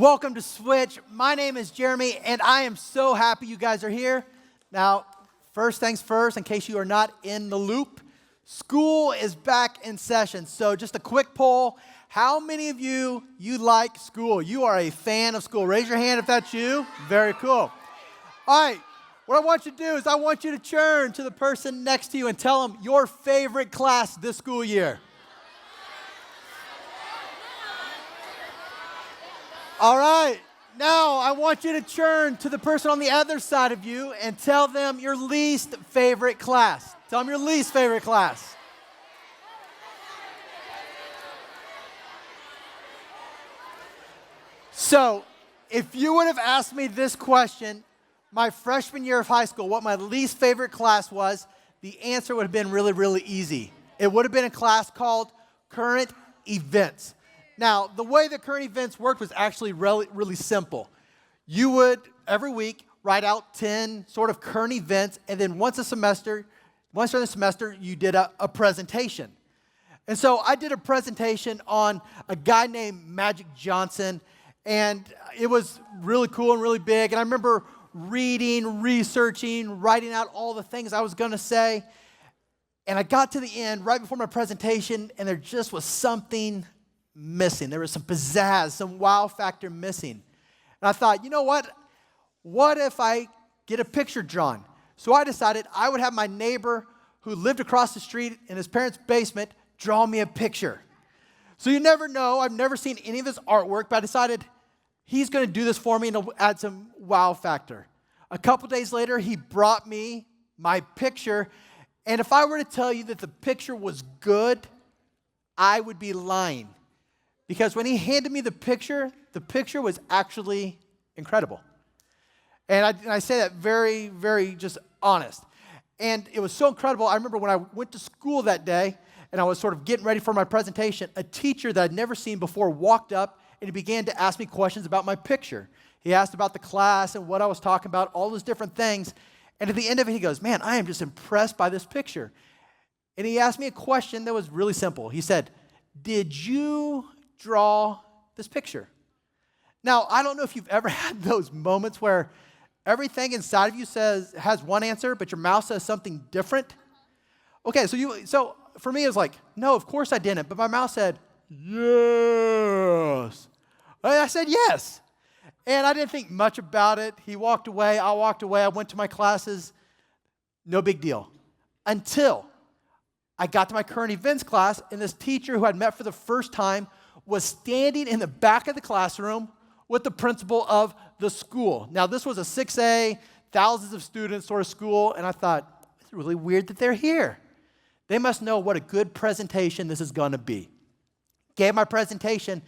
Welcome to Switch. My name is Jeremy, and I am so happy you guys are here. Now, first things first, in case you are not in the loop, school is back in session. So just a quick poll. How many of you like school? You are a fan of school. Raise your hand if that's you. Very cool. All right, what I want you to do is I want you to turn to the person next to you and tell them your favorite class this school year. All right, now I want you to turn to the person on the other side of you and tell them your least favorite class. Tell them your least favorite class. So, if you would have asked me this question my freshman year of high school, what my least favorite class was, the answer would have been really, really easy. It would have been a class called Current Events. Now, the way that current events worked was actually really simple. You would, every week, write out 10 sort of current events, and then once during the semester, you did a presentation. And so I did a presentation on a guy named Magic Johnson, and it was really cool and really big. And I remember reading, researching, writing out all the things I was going to say. And I got to the end, right before my presentation, and there just was something missing. There was some pizzazz, some wow factor missing. And I thought, you know what? What if I get a picture drawn? So I decided I would have my neighbor who lived across the street in his parents' basement draw me a picture. So you never know. I've never seen any of his artwork, but I decided he's going to do this for me and add some wow factor. A couple days later, he brought me my picture. And if I were to tell you that the picture was good, I would be lying. Because when he handed me the picture was actually incredible. And I say that very, very just honest. And it was so incredible. I remember when I went to school that day and I was sort of getting ready for my presentation, a teacher that I'd never seen before walked up and he began to ask me questions about my picture. He asked about the class and what I was talking about, all those different things. And at the end of it, he goes, "Man, I am just impressed by this picture." And he asked me a question that was really simple. He said, "Did you draw this picture?" Now, I don't know if you've ever had those moments where everything inside of you has one answer, but your mouth says something different. Okay, so for me, it was like, no, of course I didn't. But my mouth said, yes. And I said yes. And I didn't think much about it. He walked away. I walked away. I went to my classes. No big deal. Until I got to my current events class, and this teacher who I'd met for the first time was standing in the back of the classroom with the principal of the school. Now, this was a 6A, thousands of students sort of school, and I thought, it's really weird that they're here. They must know what a good presentation this is going to be. Gave my presentation,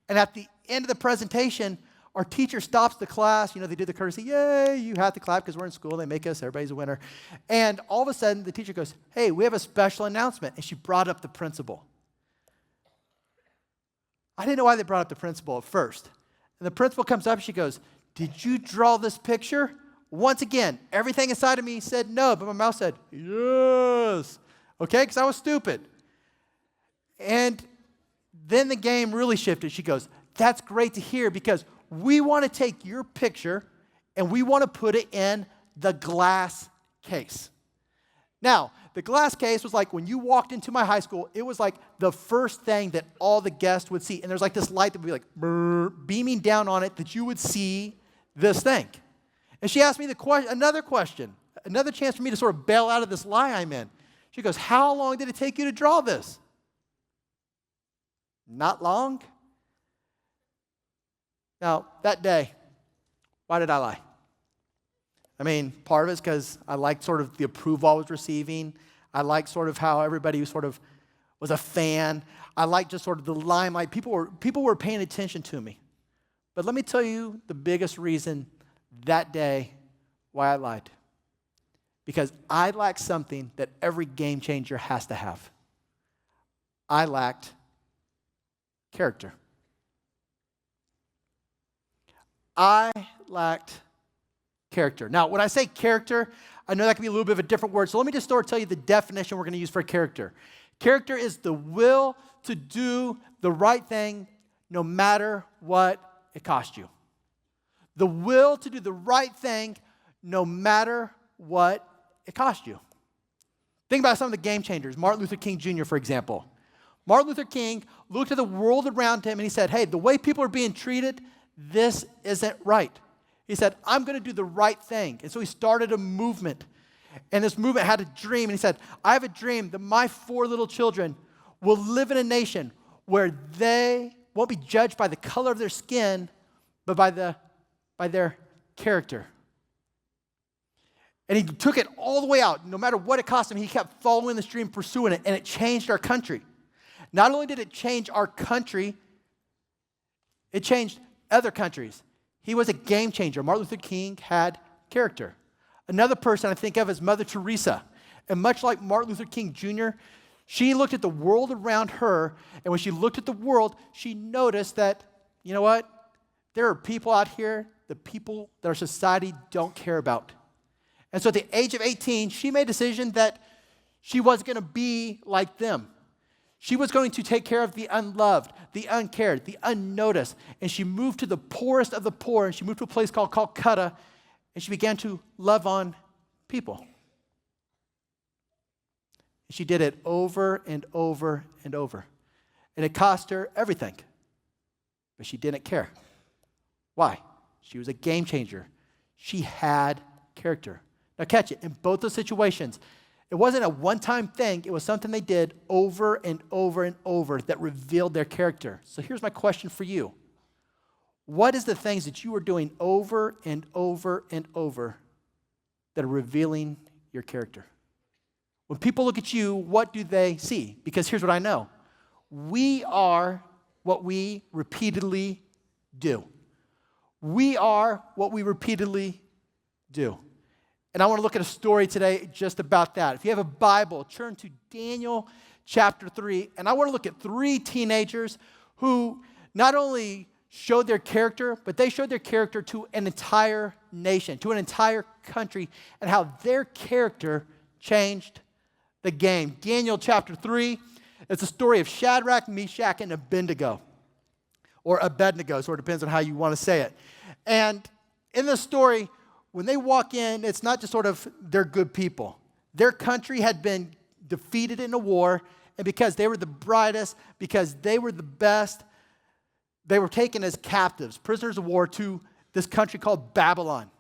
and at the end of the presentation, our teacher stops the class. You know, they do the courtesy, yay, you have to clap because we're in school. They make us, everybody's a winner. And all of a sudden, the teacher goes, "Hey, we have a special announcement." And she brought up the principal. I didn't know why they brought up the principal at first. And the principal comes up, she goes, "Did you draw this picture?" Once again, everything inside of me said no, but my mouth said, yes. Okay, because I was stupid. And then the game really shifted. She goes, "That's great to hear because we want to take your picture and we want to put it in the glass case." Now, the glass case was like when you walked into my high school, it was like the first thing that all the guests would see. And there's like this light that would be like beaming down on it that you would see this thing. And she asked me another question, another chance for me to sort of bail out of this lie I'm in. She goes, "How long did it take you to draw this?" Not long. Now, that day, why did I lie? I mean, part of it's because I liked sort of the approval I was receiving. I liked sort of how everybody sort of was a fan. I liked just sort of the limelight. People were paying attention to me. But let me tell you the biggest reason that day why I lied. Because I lacked something that every game changer has to have. I lacked character. I lacked character. Now, when I say character, I know that can be a little bit of a different word. So let me just sort of tell you the definition we're going to use for character. Character is the will to do the right thing no matter what it cost you. The will to do the right thing no matter what it cost you. Think about some of the game changers. Martin Luther King Jr., for example. Martin Luther King looked at the world around him and he said, hey, the way people are being treated, this isn't right. He said, I'm going to do the right thing. And so he started a movement. And this movement had a dream. And he said, I have a dream that my 4 little children will live in a nation where they won't be judged by the color of their skin, but by their character. And he took it all the way out. No matter what it cost him, he kept following this dream, pursuing it, and it changed our country. Not only did it change our country, it changed other countries. He was a game changer. Martin Luther King had character. Another person I think of is Mother Teresa. And much like Martin Luther King Jr., she looked at the world around her, and when she looked at the world, she noticed that, you know what? There are people out here, the people that our society don't care about. And so at the age of 18, she made a decision that she wasn't going to be like them. She was going to take care of the unloved, the uncared, the unnoticed. And she moved to the poorest of the poor, and she moved to a place called Calcutta, and she began to love on people. She did it over and over and over. And it cost her everything. But she didn't care. Why? She was a game changer. She had character. Now catch it, in both those situations, it wasn't a one-time thing. It was something they did over and over and over that revealed their character. So here's my question for you. What is the things that you are doing over and over and over that are revealing your character? When people look at you, what do they see? Because here's what I know. We are what we repeatedly do. We are what we repeatedly do. And I want to look at a story today just about that. If you have a Bible, turn to Daniel chapter 3. And I want to look at 3 teenagers who not only showed their character, but they showed their character to an entire nation, to an entire country, and how their character changed the game. Daniel chapter 3, it's a story of Shadrach, Meshach, and Abednego. Or Abednego, so it depends on how you want to say it. And in the story, when they walk in, it's not just sort of they're good people. Their country had been defeated in a war, and because they were the brightest, because they were the best, they were taken as captives, prisoners of war, to this country called Babylon.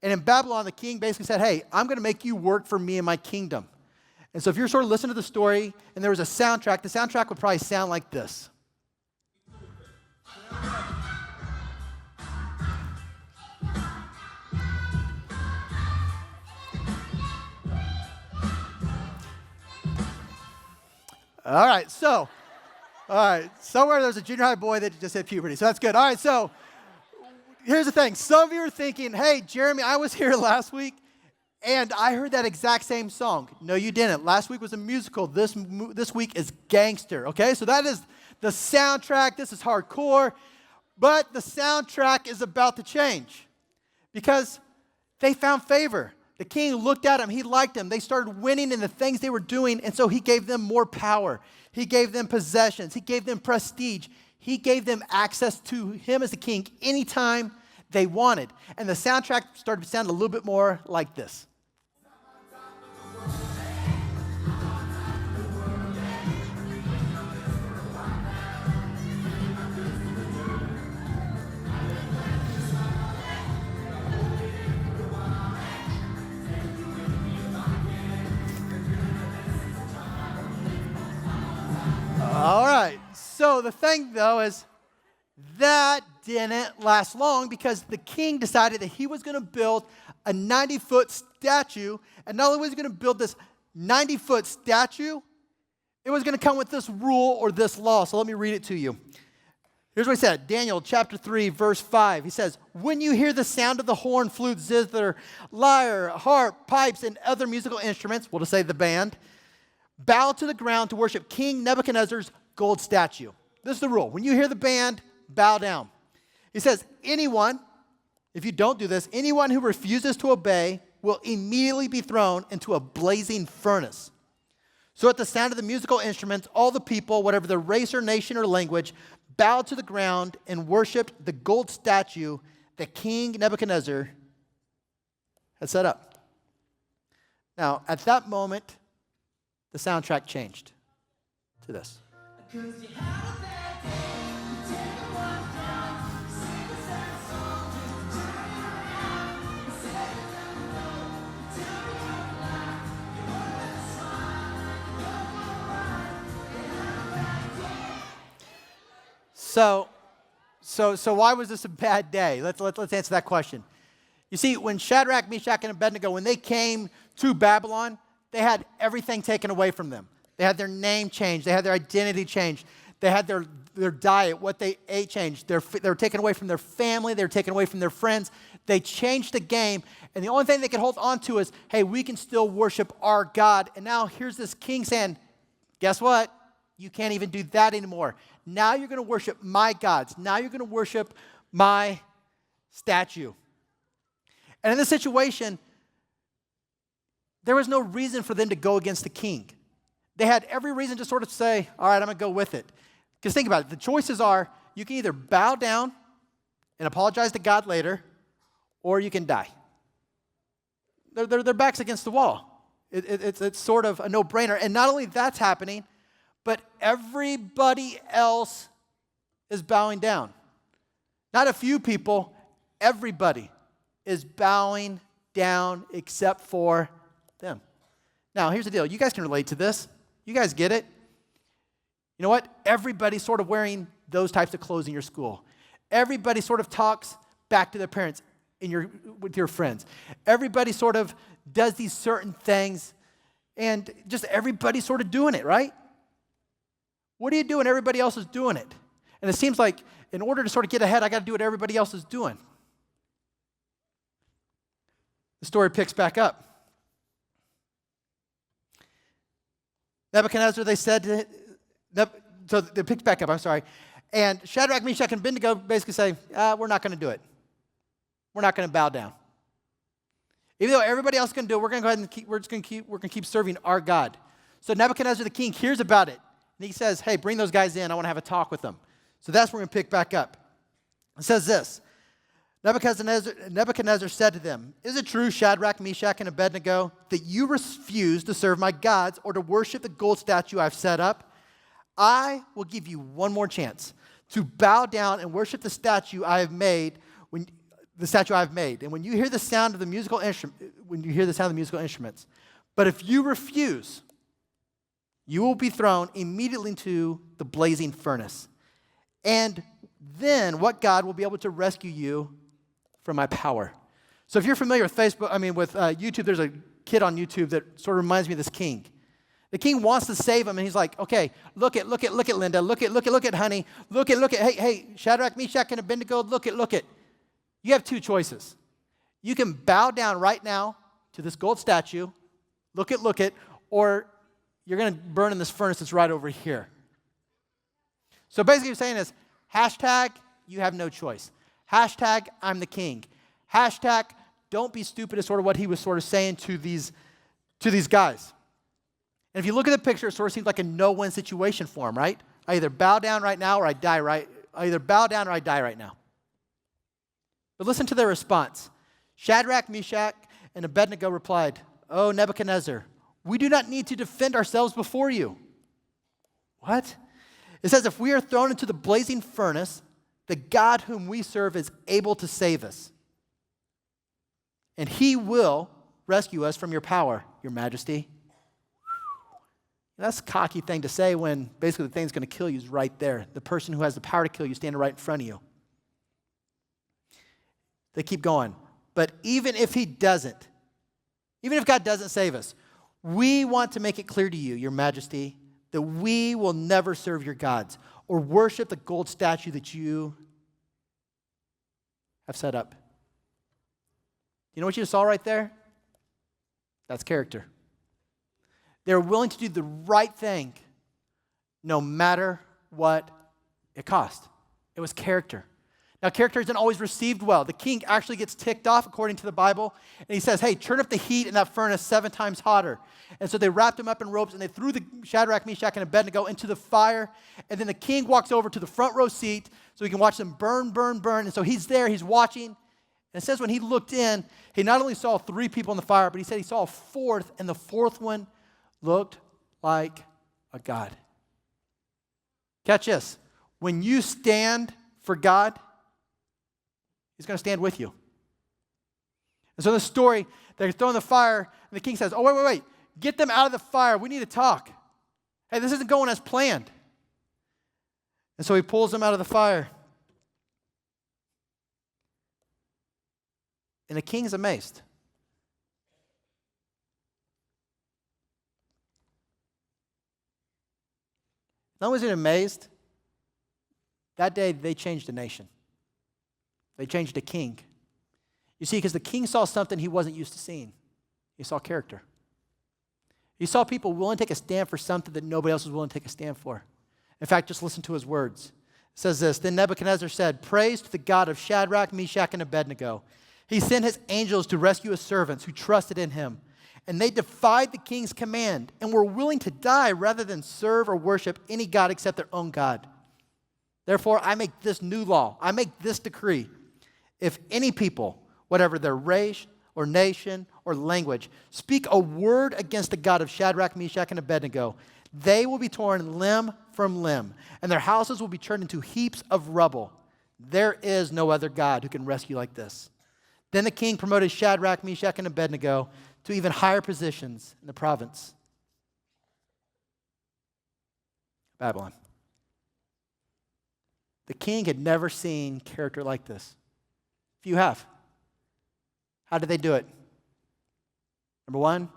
And in Babylon, the king basically said, hey, I'm going to make you work for me and my kingdom. And so if you're sort of listening to the story, and there was a soundtrack, the soundtrack would probably sound like this. All right, somewhere there's a junior high boy that just hit puberty, so that's good. All right, so here's the thing. Some of you are thinking, hey, Jeremy, I was here last week, and I heard that exact same song. No, you didn't. Last week was a musical. This week is gangster, okay? So that is the soundtrack. This is hardcore, but the soundtrack is about to change because they found favor. The king looked at them. He liked them. They started winning in the things they were doing, and so he gave them more power. He gave them possessions. He gave them prestige. He gave them access to him as the king anytime they wanted. And the soundtrack started to sound a little bit more like this. All right, so the thing, though, is that didn't last long because the king decided that he was going to build a 90-foot statue, and not only was he going to build this 90-foot statue, it was going to come with this rule or this law. So let me read it to you. Here's what he said, Daniel chapter 3, verse 5. He says, when you hear the sound of the horn, flute, zither, lyre, harp, pipes, and other musical instruments, we'll just say the band, bow to the ground to worship King Nebuchadnezzar's gold statue. This is the rule. When you hear the band, bow down. He says, anyone, if you don't do this, anyone who refuses to obey will immediately be thrown into a blazing furnace. So at the sound of the musical instruments, all the people, whatever their race or nation or language, bowed to the ground and worshiped the gold statue that King Nebuchadnezzar had set up. Now, at that moment, the soundtrack changed to this. So why was this a bad day? Let's answer that question. You see, when Shadrach, Meshach, and Abednego, when they came to Babylon, they had everything taken away from them. They had their name changed. They had their identity changed. They had their diet, what they ate changed. They were taken away from their family. They were taken away from their friends. They changed the game. And the only thing they could hold on to is, hey, we can still worship our God. And now here's this king saying, guess what? You can't even do that anymore. Now you're going to worship my gods. Now you're going to worship my statue. And in this situation, there was no reason for them to go against the king. They had every reason to sort of say, all right, I'm going to go with it. Because think about it. The choices are, you can either bow down and apologize to God later, or you can die. Their back's against the wall. It's sort of a no-brainer. And not only that's happening, but everybody else is bowing down. Not a few people, everybody is bowing down except for them. Now, here's the deal. You guys can relate to this. You guys get it. You know what? Everybody's sort of wearing those types of clothes in your school. Everybody sort of talks back to their parents with your friends. Everybody sort of does these certain things, and just everybody's sort of doing it, right? What do you do when everybody else is doing it? And it seems like in order to sort of get ahead, I got to do what everybody else is doing. The story picks back up. Nebuchadnezzar, they said, so they picked back up, I'm sorry. And Shadrach, Meshach, and Abednego basically say, we're not going to do it. We're not going to bow down. Even though everybody else is going to do it, we're going to go ahead and we're going to keep serving our God. So Nebuchadnezzar the king hears about it. And he says, hey, bring those guys in. I want to have a talk with them. So that's where we're going to pick back up. It says this. Nebuchadnezzar said to them, is it true, Shadrach, Meshach, and Abednego, that you refuse to serve my gods or to worship the gold statue I've set up? I will give you one more chance to bow down and worship the statue I have made. And when you hear the sound of the musical instruments, but if you refuse, you will be thrown immediately into the blazing furnace. And then what God will be able to rescue you from my power? So if you're familiar with YouTube, there's a kid on YouTube that sort of reminds me of this king. The king wants to save him, and he's like, okay, look at Linda, look at honey, look at, hey, Shadrach, Meshach, and Abednego, look at. You have two choices. You can bow down right now to this gold statue, look at, or you're going to burn in this furnace that's right over here. So basically what you're saying is, hashtag, you have no choice. Hashtag, I'm the king. Hashtag, don't be stupid is sort of what he was sort of saying to these guys. And if you look at the picture, it sort of seems like a no-win situation for him, right? I either bow down right now or I die right now. But listen to their response. Shadrach, Meshach, and Abednego replied, "Oh, Nebuchadnezzar, we do not need to defend ourselves before you." What? It says, if we are thrown into the blazing furnace, the God whom we serve is able to save us. And he will rescue us from your power, your majesty. That's a cocky thing to say when basically the thing that's going to kill you is right there. The person who has the power to kill you standing right in front of you. They keep going. But even if he doesn't, even if God doesn't save us, we want to make it clear to you, your majesty, that we will never serve your gods or worship the gold statue that you have set up. You know what you just saw right there? That's character. They're willing to do the right thing no matter what it cost. It was character. Now, character isn't always received well. The king actually gets ticked off, according to the Bible, and he says, hey, turn up the heat in that furnace 7 times hotter. And so they wrapped him up in ropes, and they threw the Shadrach, Meshach, and Abednego into the fire. And then the king walks over to the front row seat so he can watch them burn, burn, burn. And so he's there, he's watching. And it says when he looked in, he not only saw 3 people in the fire, but he said he saw a 4th, and the 4th one looked like a god. Catch this. When you stand for God, He's going to stand with you. And so in the story, they're throwing the fire, and the king says, oh, wait. Get them out of the fire. We need to talk. Hey, this isn't going as planned. And so he pulls them out of the fire. And the king's amazed. Not only was he amazed, that day they changed the nation. They changed a king. You see, because the king saw something he wasn't used to seeing. He saw character. He saw people willing to take a stand for something that nobody else was willing to take a stand for. In fact, just listen to his words. It says this, then Nebuchadnezzar said, praise to the God of Shadrach, Meshach, and Abednego. He sent his angels to rescue his servants who trusted in him. And they defied the king's command and were willing to die rather than serve or worship any god except their own God. Therefore, I make this new law. I make this decree. If any people, whatever their race or nation or language, speak a word against the God of Shadrach, Meshach, and Abednego, they will be torn limb from limb, and their houses will be turned into heaps of rubble. There is no other God who can rescue like this. Then the king promoted Shadrach, Meshach, and Abednego to even higher positions in the province. Babylon. The king had never seen character like this. Few have. How did they do it? Number 1,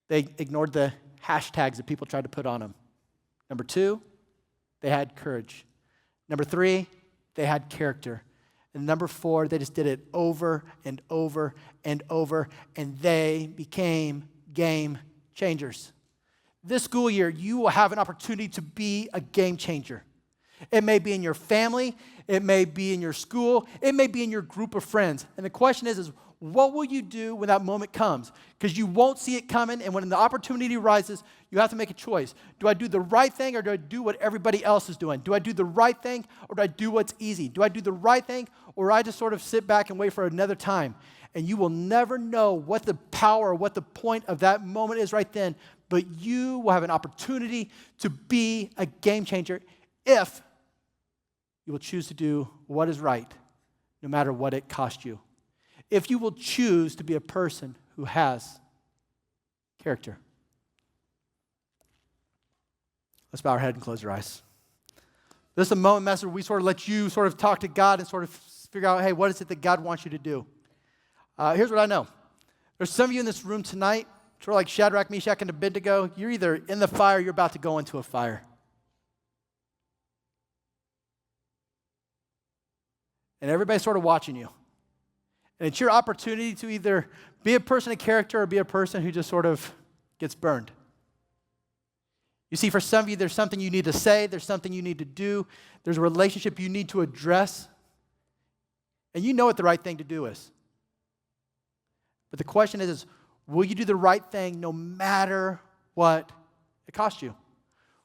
they ignored the hashtags that people tried to put on them. Number 2, they had courage. Number 3, they had character. And number 4, they just did it over and over and over, and they became game changers. This school year, you will have an opportunity to be a game changer. It may be in your family, it may be in your school, it may be in your group of friends. And the question is what will you do when that moment comes? Because you won't see it coming, and when the opportunity arises, you have to make a choice. Do I do the right thing, or do I do what everybody else is doing? Do I do the right thing, or do I do what's easy? Do I do the right thing, or do I just sort of sit back and wait for another time? And you will never know what the power or what the point of that moment is right then, but you will have an opportunity to be a game changer if you will choose to do what is right, no matter what it costs you. If you will choose to be a person who has character. Let's bow our head and close our eyes. This is a moment, Master, where we sort of let you sort of talk to God and sort of figure out, hey, what is it that God wants you to do? Here's what I know. There's some of you in this room tonight, sort of like Shadrach, Meshach, and Abednego. You're either in the fire or you're about to go into a fire. And everybody's sort of watching you. And it's your opportunity to either be a person of character or be a person who just sort of gets burned. You see, for some of you, there's something you need to say, there's something you need to do, there's a relationship you need to address, and you know what the right thing to do is. But the question is will you do the right thing no matter what it costs you?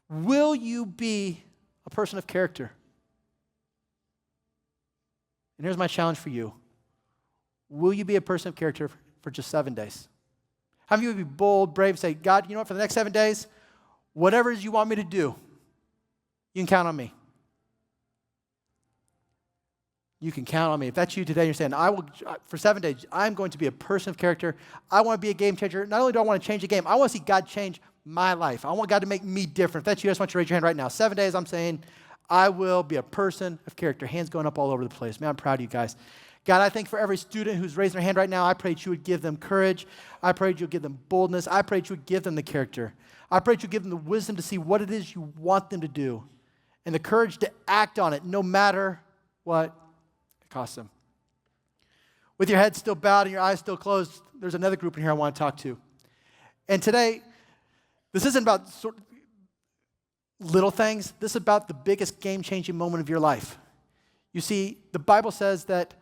Will you be a person of character? And here's my challenge for you. Will you be a person of character for just 7 days? How many of you would be bold, brave, and say, God, you know what, for the next 7 days, whatever it is you want me to do, you can count on me. You can count on me. If that's you today, you're saying, for 7 days, I'm going to be a person of character. I want to be a game changer. Not only do I want to change the game, I want to see God change my life. I want God to make me different. If that's you, I just want you to raise your hand right now. 7 days, I'm saying, I will be a person of character. Hands going up all over the place. Man, I'm proud of you guys. God, I thank you for every student who's raising their hand right now. I pray that you would give them courage. I pray that you would give them boldness. I pray that you would give them the character. I pray that you would give them the wisdom to see what it is you want them to do and the courage to act on it no matter what it costs them. With your head still bowed and your eyes still closed, there's another group in here I want to talk to. And today, this isn't about little things. This is about the biggest game-changing moment of your life. You see, the Bible says that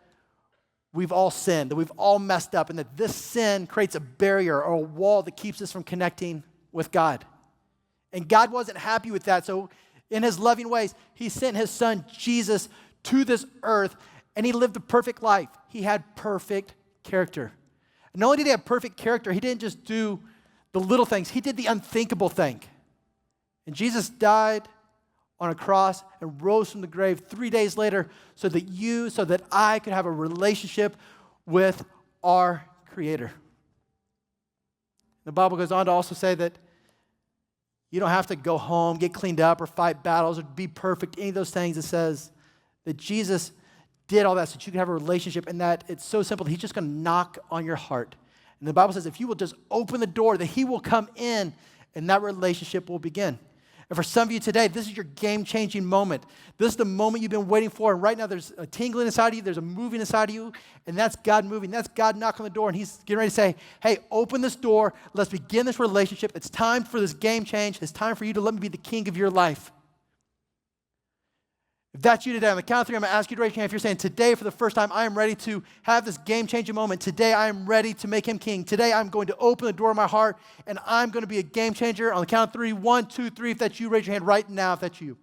we've all sinned, that we've all messed up, and that this sin creates a barrier or a wall that keeps us from connecting with God. And God wasn't happy with that, so in his loving ways, he sent his son, Jesus, to this earth, and he lived a perfect life. He had perfect character. And not only did he have perfect character, he didn't just do the little things, he did the unthinkable thing. And Jesus died on a cross and rose from the grave 3 days later so that I could have a relationship with our Creator. The Bible goes on to also say that you don't have to go home, get cleaned up, or fight battles, or be perfect, any of those things. It says that Jesus did all that so that you can have a relationship, and that it's so simple that he's just going to knock on your heart. And the Bible says if you will just open the door, that he will come in, and that relationship will begin. And for some of you today, this is your game-changing moment. This is the moment you've been waiting for. And right now, there's a tingling inside of you. There's a moving inside of you. And that's God moving. That's God knocking on the door. And he's getting ready to say, hey, open this door. Let's begin this relationship. It's time for this game change. It's time for you to let me be the king of your life. If that's you today, on the count of three, I'm going to ask you to raise your hand. If you're saying, today, for the first time, I am ready to have this game-changing moment. Today, I am ready to make him king. Today, I'm going to open the door of my heart, and I'm going to be a game changer. On the count of three, 1, 2, 3. If that's you, raise your hand right now if that's you.